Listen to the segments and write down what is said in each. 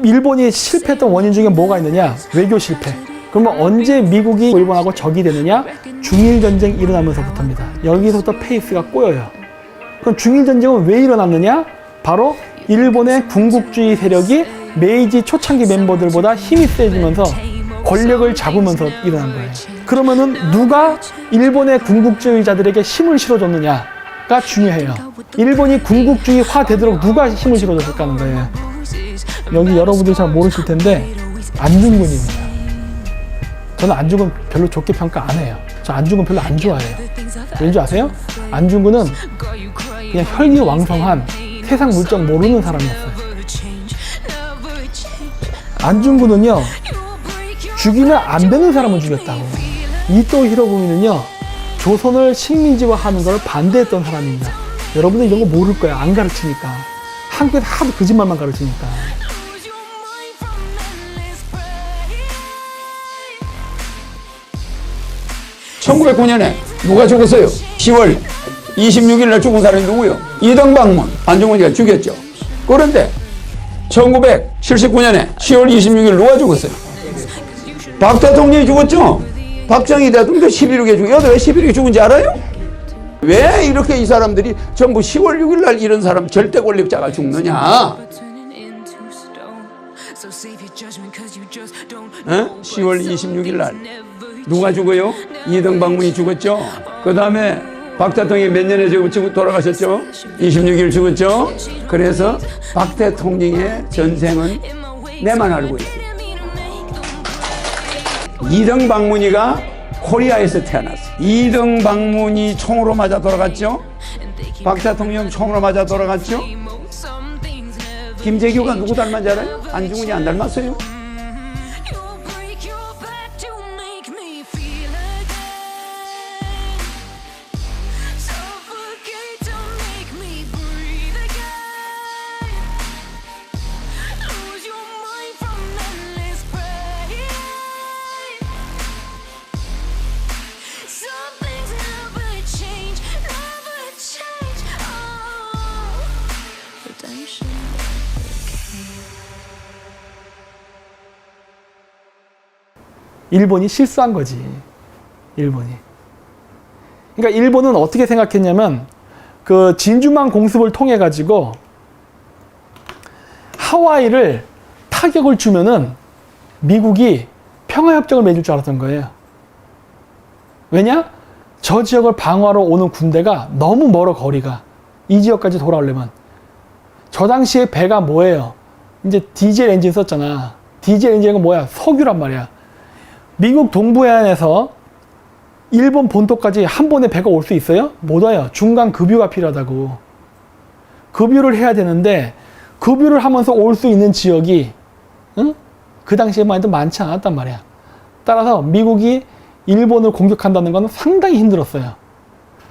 일본이 실패했던 원인 중에 뭐가 있느냐? 외교 실패. 그러면 언제 미국이 일본하고 적이 되느냐? 중일전쟁 일어나면서부터입니다. 여기서부터 페이스가 꼬여요. 그럼 중일전쟁은 왜 일어났느냐? 바로 일본의 군국주의 세력이 메이지 초창기 멤버들보다 힘이 세지면서 권력을 잡으면서 일어난 거예요. 그러면은 누가 일본의 군국주의자들에게 힘을 실어줬느냐가 중요해요. 일본이 군국주의화 되도록 누가 힘을 실어줬을까 하는 거예요. 여기 여러분들이 잘 모르실 텐데 안중근입니다. 저는 안중근 별로 좋게 평가 안 해요. 저 안중근 별로 안 좋아해요. 왠지 아세요? 안중근은 그냥 혈기왕성한 세상 물정 모르는 사람이었어요. 안중근은요, 죽이면 안 되는 사람을 죽였다고. 이토 히로부미는요, 조선을 식민지화하는 걸 반대했던 사람입니다. 여러분들 이런 거 모를 거야. 안 가르치니까. 한국에서 하도 거짓말만 가르치니까. 1909년에 누가 죽었어요? 10월 26일 날 죽은 사람이 누구요? 이등방문, 안중근이가 죽였죠. 그런데 1979년에 10월 26일 누가 죽었어요? 박 대통령이 죽었죠? 박정희 대통령도 11.6에 죽었어요. 왜 11.6에 죽은지 알아요? 왜 이렇게 이 사람들이 전부 10월 6일 날 이런 사람 절대 권력자가 죽느냐? 10월 26일 날 누가 죽어요? 이등방문이 죽었죠. 그 다음에 박 대통령이 몇 년에 돌아가셨죠? 26일 죽었죠. 그래서 박 대통령의 전생은 내만 알고 있어요. 이등방문이가 코리아에서 태어났어요. 이등방문이 총으로 맞아 돌아갔죠. 박 대통령 총으로 맞아 돌아갔죠. 김재규가 누구 닮았는지 알아요? 안중근이 안 닮았어요. 일본이 실수한 거지. 일본이. 그러니까 일본은 어떻게 생각했냐면 그 진주만 공습을 통해 가지고 하와이를 타격을 주면은 미국이 평화협정을 맺을 줄 알았던 거예요. 왜냐? 저 지역을 방어하러 오는 군대가 너무 멀어, 거리가. 이 지역까지 돌아오려면. 저 당시에 배가 뭐예요? 이제 디젤 엔진 썼잖아. 디젤 엔진은 뭐야? 석유란 말이야. 미국 동부해안에서 일본 본토까지 한 번에 배가 올 수 있어요? 못 와요. 중간 급유가 필요하다고. 급유를 해야 되는데 급유를 하면서 올 수 있는 지역이 그 당시에만 해도 많지 않았단 말이야. 따라서 미국이 일본을 공격한다는 건 상당히 힘들었어요.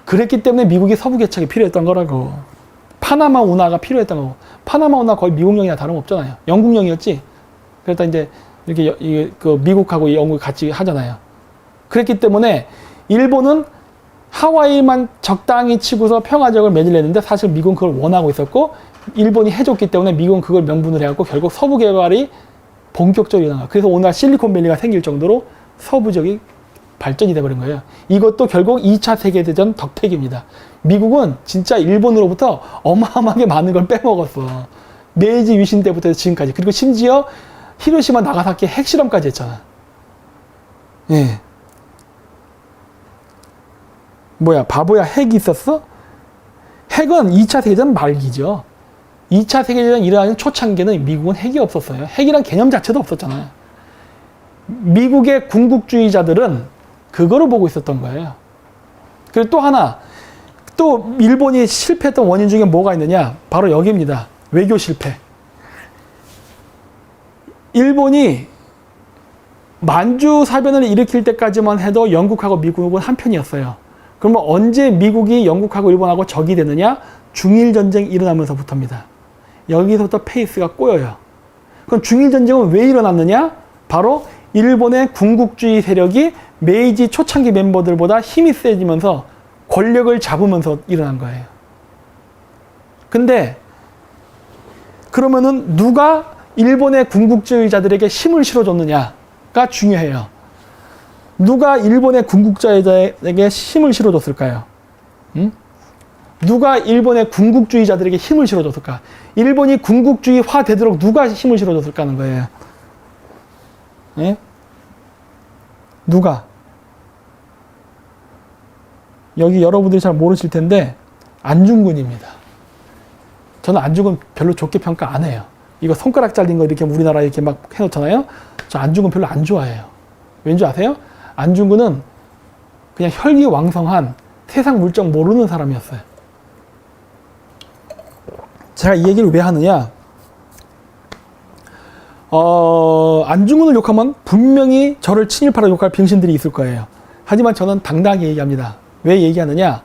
그랬기 때문에 미국이 서부 개척이 필요했던 거라고. 파나마 운하가 필요했던 거고. 파나마 운하 거의 미국령이나 다름없잖아요. 영국령이었지. 그러다 이제 이렇게 그 미국하고 영국이 같이 하잖아요. 그랬기 때문에 일본은 하와이만 적당히 치고서 평화적을 맺으려는데 사실 미국은 그걸 원하고 있었고 일본이 해줬기 때문에 미국은 그걸 명분을 해갖고 결국 서부 개발이 본격적으로 일어난 거예요. 그래서 오늘 실리콘밸리가 생길 정도로 서부적인 발전이 돼버린 거예요. 이것도 결국 2차 세계대전 덕택입니다. 미국은 진짜 일본으로부터 어마어마하게 많은 걸 빼먹었어. 메이지 유신 때부터 지금까지. 그리고 심지어 히로시마 나가사키 핵실험까지 했잖아. 예. 뭐야, 바보야, 핵이 있었어? 핵은 2차 세계대전 말기죠. 2차 세계대전 일어나는 초창기에는 미국은 핵이 없었어요. 핵이란 개념 자체도 없었잖아요. 미국의 군국주의자들은 그거를 보고 있었던 거예요. 그리고 또 하나, 또 일본이 실패했던 원인 중에 뭐가 있느냐? 바로 여기입니다. 외교 실패. 일본이 만주 사변을 일으킬 때까지만 해도 영국하고 미국은 한편이었어요. 그러면 언제 미국이 영국하고 일본하고 적이 되느냐? 중일전쟁 일어나면서부터입니다. 여기서부터 페이스가 꼬여요. 그럼 중일전쟁은 왜 일어났느냐? 바로 일본의 군국주의 세력이 메이지 초창기 멤버들보다 힘이 세지면서 권력을 잡으면서 일어난 거예요. 근데 그러면은 누가 일본의 군국주의자들에게 힘을 실어줬느냐가 중요해요. 누가 일본의 군국주의자에게 힘을 실어줬을까요? 누가 일본의 군국주의자들에게 힘을 실어줬을까? 일본이 군국주의화 되도록 누가 힘을 실어줬을까 하는 거예요. 예? 누가? 여기 여러분들이 잘 모르실 텐데 안중근입니다. 저는 안중근 별로 좋게 평가 안 해요. 이거 손가락 잘린 거 이렇게 우리나라에 이렇게 막 해놓잖아요. 저 안중근 별로 안 좋아해요. 왠지 아세요? 안중근은 그냥 혈기왕성한 세상 물정 모르는 사람이었어요. 제가 이 얘기를 왜 하느냐? 안중근을 욕하면 분명히 저를 친일파로 욕할 병신들이 있을 거예요. 하지만 저는 당당하게 얘기합니다. 왜 얘기하느냐?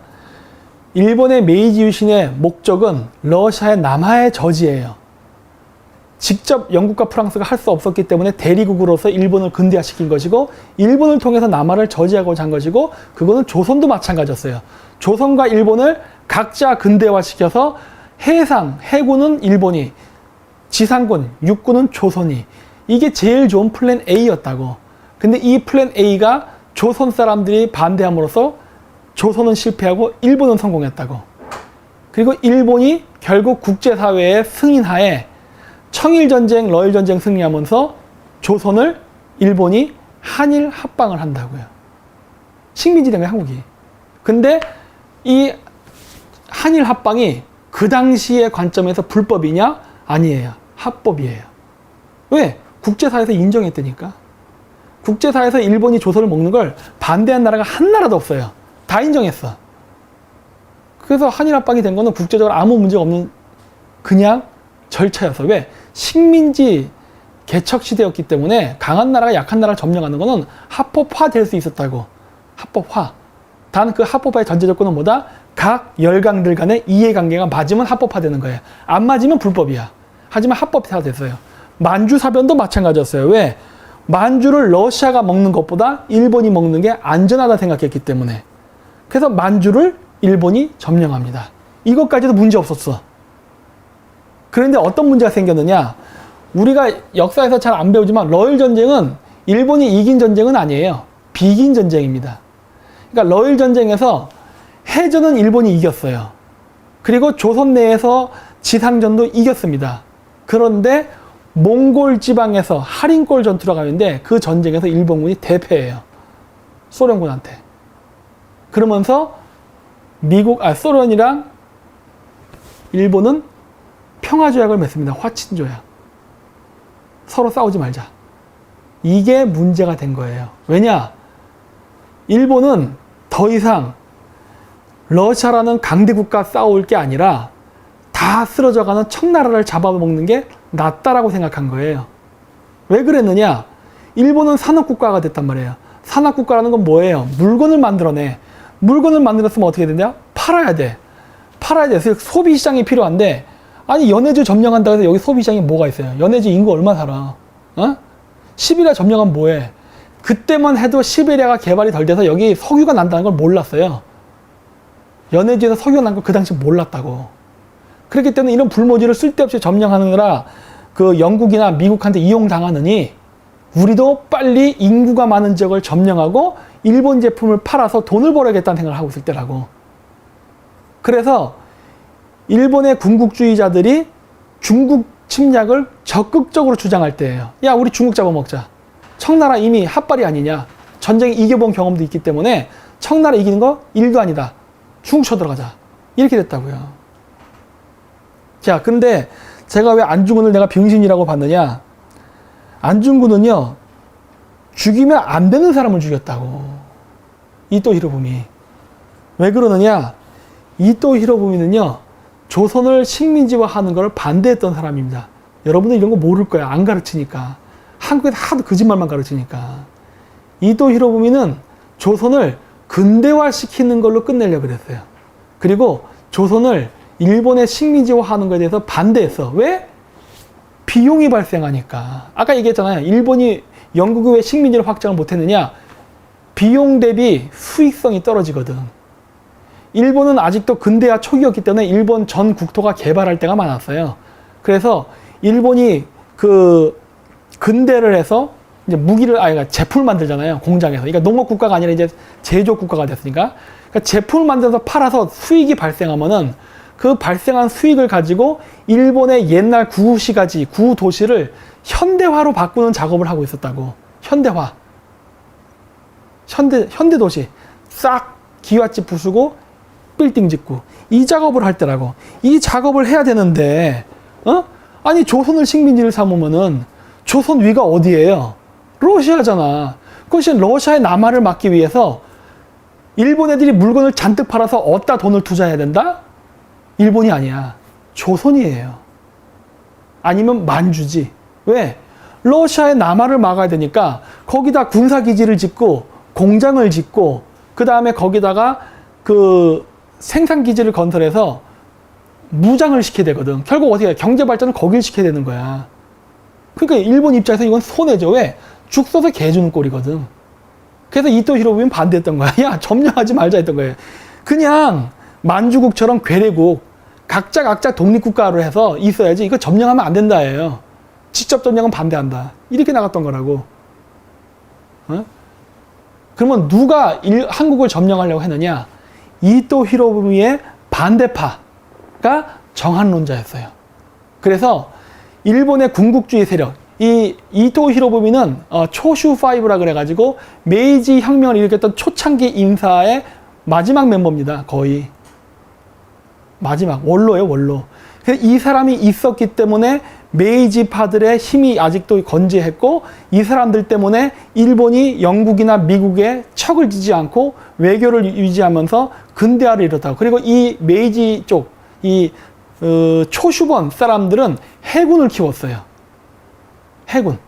일본의 메이지 유신의 목적은 러시아의 남하의 저지예요. 직접 영국과 프랑스가 할 수 없었기 때문에 대리국으로서 일본을 근대화시킨 것이고 일본을 통해서 남하를 저지하고자 한 것이고 그거는 조선도 마찬가지였어요. 조선과 일본을 각자 근대화시켜서 해상, 해군은 일본이, 지상군, 육군은 조선이. 이게 제일 좋은 플랜 A였다고. 근데 이 플랜 A가 조선 사람들이 반대함으로써 조선은 실패하고 일본은 성공했다고. 그리고 일본이 결국 국제사회의 승인하에 청일전쟁, 러일전쟁 승리하면서 조선을 일본이 한일 합방을 한다고요. 식민지 된 거예요, 한국이. 근데 이 한일 합방이 그 당시의 관점에서 불법이냐? 아니에요. 합법이에요. 왜? 국제사회에서 인정했다니까. 국제사회에서 일본이 조선을 먹는 걸 반대한 나라가 한 나라도 없어요. 다 인정했어. 그래서 한일 합방이 된 거는 국제적으로 아무 문제가 없는 그냥 절차였어. 왜? 식민지 개척 시대였기 때문에 강한 나라가 약한 나라를 점령하는 거는 합법화 될 수 있었다고. 합법화. 단 그 합법화의 전제 조건은 뭐다? 각 열강들 간의 이해관계가 맞으면 합법화되는 거예요. 안 맞으면 불법이야. 하지만 합법화 됐어요. 만주 사변도 마찬가지였어요. 왜? 만주를 러시아가 먹는 것보다 일본이 먹는 게 안전하다 생각했기 때문에. 그래서 만주를 일본이 점령합니다. 이것까지도 문제 없었어. 그런데 어떤 문제가 생겼느냐? 우리가 역사에서 잘 안 배우지만 러일 전쟁은 일본이 이긴 전쟁은 아니에요. 비긴 전쟁입니다. 그러니까 러일 전쟁에서 해전은 일본이 이겼어요. 그리고 조선 내에서 지상전도 이겼습니다. 그런데 몽골 지방에서 하린골 전투가 가는데 그 전쟁에서 일본군이 대패해요. 소련군한테. 그러면서 소련이랑 일본은 평화조약을 맺습니다. 화친조약. 서로 싸우지 말자. 이게 문제가 된 거예요. 왜냐? 일본은 더 이상 러시아라는 강대국과 싸울 게 아니라 다 쓰러져가는 청나라를 잡아먹는 게 낫다라고 생각한 거예요. 왜 그랬느냐? 일본은 산업국가가 됐단 말이에요. 산업국가라는 건 뭐예요? 물건을 만들어내. 물건을 만들었으면 어떻게 되냐? 팔아야 돼. 팔아야 돼. 그래서 소비시장이 필요한데 아니 연해주 점령한다고 해서 여기 소비시장에 뭐가 있어요? 연해주 인구 얼마 살아? 어? 시베리아 점령하면 뭐해? 그때만 해도 시베리아가 개발이 덜 돼서 여기 석유가 난다는 걸 몰랐어요. 연해주에서 석유가 난 걸 그 당시 몰랐다고. 그렇기 때문에 이런 불모지를 쓸데없이 점령하느라 그 영국이나 미국한테 이용당하느니 우리도 빨리 인구가 많은 지역을 점령하고 일본 제품을 팔아서 돈을 벌어야겠다는 생각을 하고 있을 때라고. 그래서 일본의 군국주의자들이 중국 침략을 적극적으로 주장할 때예요. 야, 우리 중국 잡아먹자. 청나라 이미 핫발이 아니냐. 전쟁에 이겨본 경험도 있기 때문에 청나라 이기는 거 일도 아니다. 중국 쳐들어가자. 이렇게 됐다고요. 자, 근데 제가 왜 안중근을 내가 병신이라고 봤느냐. 안중근은요, 죽이면 안 되는 사람을 죽였다고. 이토 히로부미. 왜 그러느냐. 이토 히로부미는요, 조선을 식민지화하는 걸 반대했던 사람입니다. 여러분들 이런 거 모를 거야. 안 가르치니까. 한국에서 하도 거짓말만 가르치니까. 이토 히로부미는 조선을 근대화시키는 걸로 끝내려고 그랬어요. 그리고 조선을 일본의 식민지화하는 것에 대해서 반대했어. 왜? 비용이 발생하니까. 아까 얘기했잖아요. 일본이 영국이 왜 식민지를 확장을 못했느냐. 비용 대비 수익성이 떨어지거든. 일본은 아직도 근대화 초기였기 때문에 일본 전 국토가 개발할 때가 많았어요. 그래서 일본이 그 근대를 해서 이제 무기를 그러니까 제품을 만들잖아요. 공장에서. 그러니까 농업 국가가 아니라 이제 제조업 국가가 됐으니까. 그러니까 제품을 만들어서 팔아서 수익이 발생하면은 그 발생한 수익을 가지고 일본의 옛날 구시가지, 구도시를 현대화로 바꾸는 작업을 하고 있었다고. 현대화. 현대도시. 싹 기와집 부수고 빌딩 짓고. 이 작업을 할 때라고. 이 작업을 해야 되는데, 아니, 조선을 식민지를 삼으면은 조선 위가 어디예요? 러시아잖아. 그것이 러시아의 남하를 막기 위해서 일본 애들이 물건을 잔뜩 팔아서 어디다 돈을 투자해야 된다? 일본이 아니야. 조선이에요. 아니면 만주지. 왜? 러시아의 남하를 막아야 되니까 거기다 군사기지를 짓고 공장을 짓고 그 다음에 거기다가 그 생산기지를 건설해서 무장을 시켜야 되거든. 결국 어떻게 해? 경제 발전을 거길 시켜야 되는 거야. 그러니까 일본 입장에서 이건 손해죠. 왜? 죽 써서 개 주는 꼴이거든. 그래서 이토 히로부미는 반대했던 거야. 야, 점령하지 말자 했던 거예요. 그냥 만주국처럼 괴뢰국, 각자 독립국가로 해서 있어야지 이거 점령하면 안 된다예요. 직접 점령은 반대한다. 이렇게 나갔던 거라고. 그러면 누가 한국을 점령하려고 했느냐? 이토 히로부미의 반대파가 정한론자였어요. 그래서 일본의 군국주의 세력, 이 이토 히로부미는 초슈5라 그래가지고 메이지 혁명을 일으켰던 초창기 인사의 마지막 멤버입니다. 거의. 마지막. 원로예요, 원로. 그래서 이 사람이 있었기 때문에 메이지파들의 힘이 아직도 건재했고 이 사람들 때문에 일본이 영국이나 미국에 척을 지지 않고 외교를 유지하면서 근대화를 이뤘다고. 그리고 이 메이지 쪽, 이 초슈번 사람들은 해군을 키웠어요. 해군.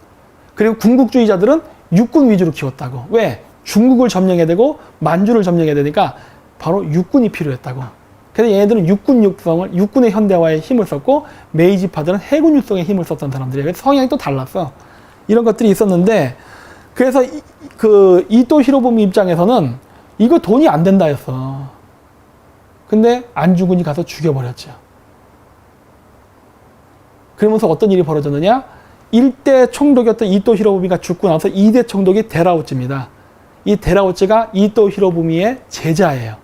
그리고 군국주의자들은 육군 위주로 키웠다고. 왜? 중국을 점령해야 되고 만주를 점령해야 되니까 바로 육군이 필요했다고. 그래서 얘네들은 육군의 현대화에 힘을 썼고 메이지파들은 해군 육성에 힘을 썼던 사람들이에요. 그래서 성향이 또 달랐어. 이런 것들이 있었는데 그래서 그 이토 히로부미 입장에서는 이거 돈이 안 된다 했어. 근데 안중근이 가서 죽여버렸죠. 그러면서 어떤 일이 벌어졌느냐? 1대 총독이었던 이토 히로부미가 죽고 나서 2대 총독이 데라우찌입니다. 이 데라우찌가 이토 히로부미의 제자예요.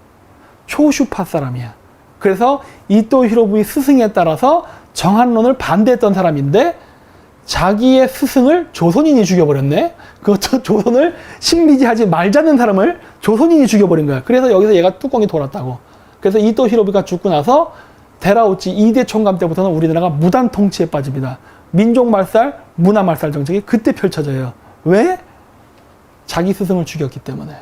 초슈파 사람이야. 그래서 이토 히로부미 스승에 따라서 정한론을 반대했던 사람인데 자기의 스승을 조선인이 죽여버렸네. 그것도 조선을 식민지하지 말자는 사람을 조선인이 죽여버린 거야. 그래서 여기서 얘가 뚜껑이 돌았다고. 그래서 이토 히로부미가 죽고 나서 데라우찌 2대 총감 때부터는 우리나라가 무단 통치에 빠집니다. 민족 말살, 문화 말살 정책이 그때 펼쳐져요. 왜? 자기 스승을 죽였기 때문에.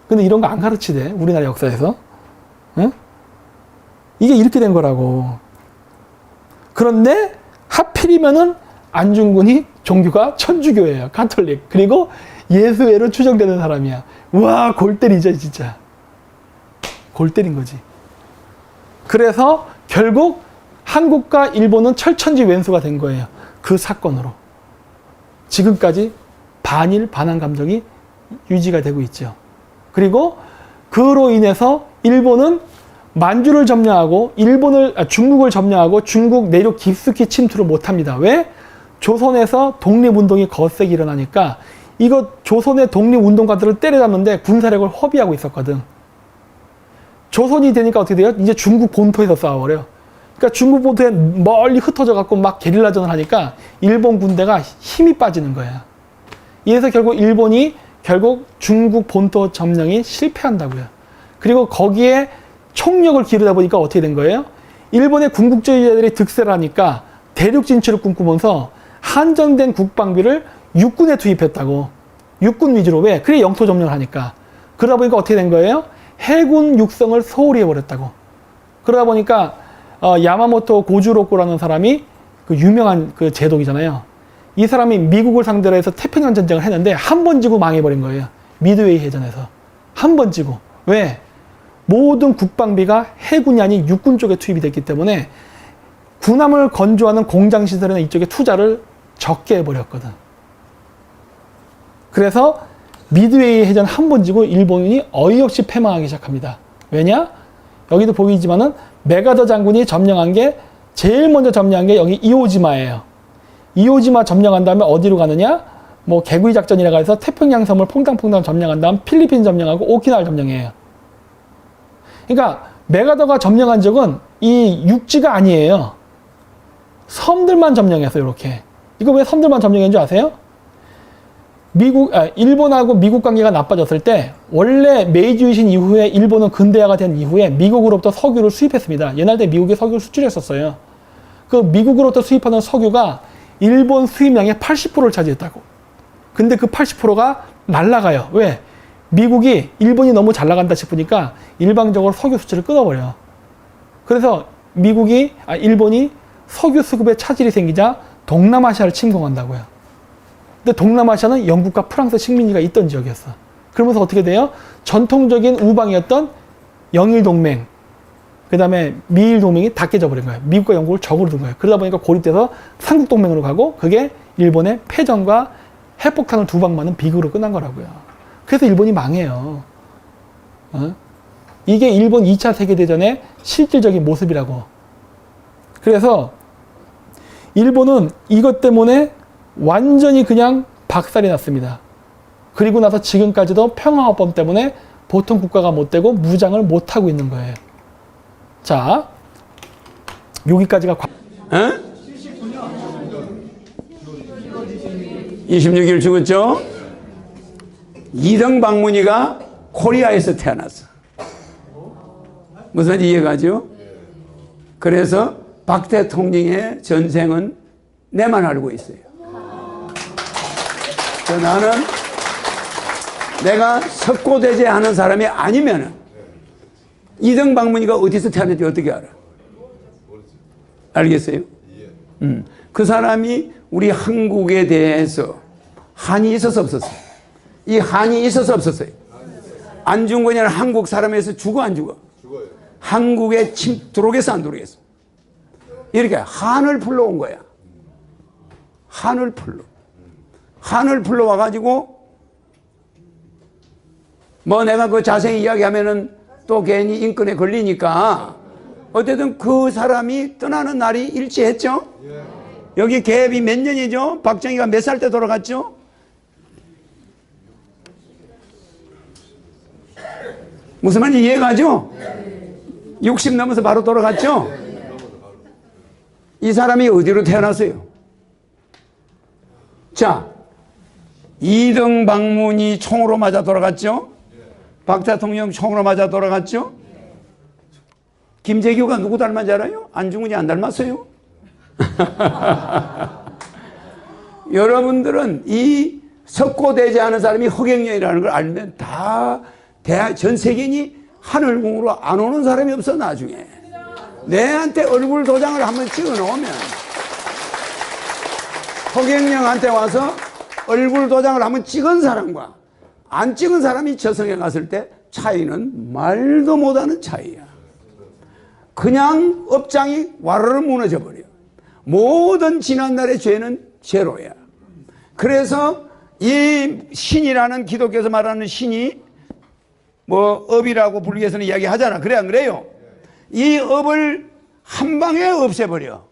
근데 이런 거 안 가르치대, 우리나라 역사에서. 응? 이게 이렇게 된 거라고. 그런데 하필이면은 안중근이 종교가 천주교예요. 가톨릭. 그리고 예수회로 추정되는 사람이야. 와, 골 때리죠, 진짜. 골 때린 거지. 그래서 결국 한국과 일본은 철천지 왼수가 된 거예요. 그 사건으로. 지금까지 반일, 반한 감정이 유지가 되고 있죠. 그리고 그로 인해서 일본은 만주를 점령하고 중국을 점령하고 중국 내륙 깊숙이 침투를 못합니다. 왜? 조선에서 독립운동이 거세게 일어나니까 이거 조선의 독립운동가들을 때려잡는데 군사력을 허비하고 있었거든. 조선이 되니까 어떻게 돼요? 이제 중국 본토에서 싸워버려. 그러니까 중국 본토에 멀리 흩어져 갖고 막 게릴라전을 하니까 일본 군대가 힘이 빠지는 거야. 이래서 결국 일본이 중국 본토 점령이 실패한다고요. 그리고 거기에 총력을 기르다 보니까 어떻게 된 거예요? 일본의 군국주의자들이 득세를 하니까 대륙 진출을 꿈꾸면서 한정된 국방비를 육군에 투입했다고. 육군 위주로. 왜? 그래 영토 점령을 하니까. 그러다 보니까 어떻게 된 거예요? 해군 육성을 소홀히 해버렸다고. 그러다 보니까 야마모토 고주로코라는 사람이 그 유명한 그 제독이잖아요. 이 사람이 미국을 상대로 해서 태평양 전쟁을 했는데 한 번 지고 망해버린 거예요. 미드웨이 해전에서. 한 번 지고. 왜? 모든 국방비가 해군이 아닌 육군 쪽에 투입이 됐기 때문에 군함을 건조하는 공장시설이나 이쪽에 투자를 적게 해버렸거든. 그래서 미드웨이 해전 한 번 지고 일본이 어이없이 패망하기 시작합니다. 왜냐? 여기도 보이지만은 메가더 장군이 점령한 게 제일 먼저 점령한 게 여기 이오지마예요. 이오지마 점령한 다음에 어디로 가느냐? 뭐 개구리 작전이라고 해서 태평양 섬을 퐁당퐁당 점령한 다음 필리핀 점령하고 오키나와를 점령해요. 그러니까 메가더가 점령한 적은 이 육지가 아니에요. 섬들만 점령했어요. 이렇게. 이거 왜 섬들만 점령한 줄 아세요? 일본하고 미국 관계가 나빠졌을 때 원래 메이지 유신 이후에 일본은 근대화가 된 이후에 미국으로부터 석유를 수입했습니다. 옛날 때 미국에 석유를 수출했었어요. 그 미국으로부터 수입하는 석유가 일본 수입량의 80%를 차지했다고. 근데 그 80%가 날라가요. 왜? 미국이 일본이 너무 잘 나간다 싶으니까 일방적으로 석유 수출을 끊어버려요. 그래서 일본이 석유 수급에 차질이 생기자 동남아시아를 침공한다고요. 근데 동남아시아는 영국과 프랑스 식민지가 있던 지역이었어. 그러면서 어떻게 돼요? 전통적인 우방이었던 영일동맹, 그 다음에 미일동맹이 다 깨져버린 거예요. 미국과 영국을 적으로 둔 거예요. 그러다 보니까 고립돼서 삼국동맹으로 가고 그게 일본의 패전과 핵폭탄을 두 방 맞는 비극으로 끝난 거라고요. 그래서 일본이 망해요. 이게 일본 2차 세계대전의 실질적인 모습이라고. 그래서 일본은 이것 때문에 완전히 그냥 박살이 났습니다. 그리고 나서 지금까지도 평화헌법 때문에 보통 국가가 못 되고 무장을 못 하고 있는 거예요. 자, 여기까지가 26일 죽었죠? 이등 박문희가 코리아에서 태어났어. 무슨 말인지 이해가죠? 그래서 박 대통령의 전생은 내만 알고 있어요. 나는 내가 석고대제 하는 사람이 아니면은 이등 박문희가 어디서 태어났는지 어떻게 알아? 알겠어요? 그 사람이 우리 한국에 대해서 한이 있어서 없었어요. 이 한이 있어서 없었어요. 안중근이라는 한국 사람에서 죽어 안 죽어? 죽어요. 한국에 들어오겠어 안 들어오겠어? 이렇게 한을 불러온 거야. 한을 불러와가지고 뭐 내가 그 자세히 이야기하면은 또 괜히 인권에 걸리니까 어쨌든 그 사람이 떠나는 날이 일치했죠? 여기 계획이 몇 년이죠? 박정희가 몇 살 때 돌아갔죠? 무슨 말인지 이해가죠? 60 넘어서 바로 돌아갔죠? 이 사람이 어디로 태어났어요? 자, 이등 박문희 총으로 맞아 돌아갔죠? 박 대통령 총으로 맞아 돌아갔죠? 김재규가 누구 닮았는지 알아요? 안중근이 안 닮았어요? 여러분들은 이 석고대제하는 사람이 허경영이라는 걸 알면 다 전 세계인이 하늘궁으로 안 오는 사람이 없어. 나중에 내한테 얼굴 도장을 한번 찍어 놓으면 허경영한테 와서 얼굴 도장을 한번 찍은 사람과 안 찍은 사람이 저승에 갔을 때 차이는 말도 못하는 차이야. 그냥 업장이 와르르 무너져 버려. 모든 지난날의 죄는 제로야. 그래서 이 신이라는 기독교에서 말하는 신이 뭐 업이라고 불교에서는 이야기하잖아. 그래 안 그래요? 이 업을 한 방에 없애버려.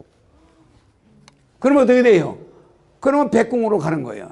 그러면 어떻게 돼요? 그러면 백궁으로 가는 거예요.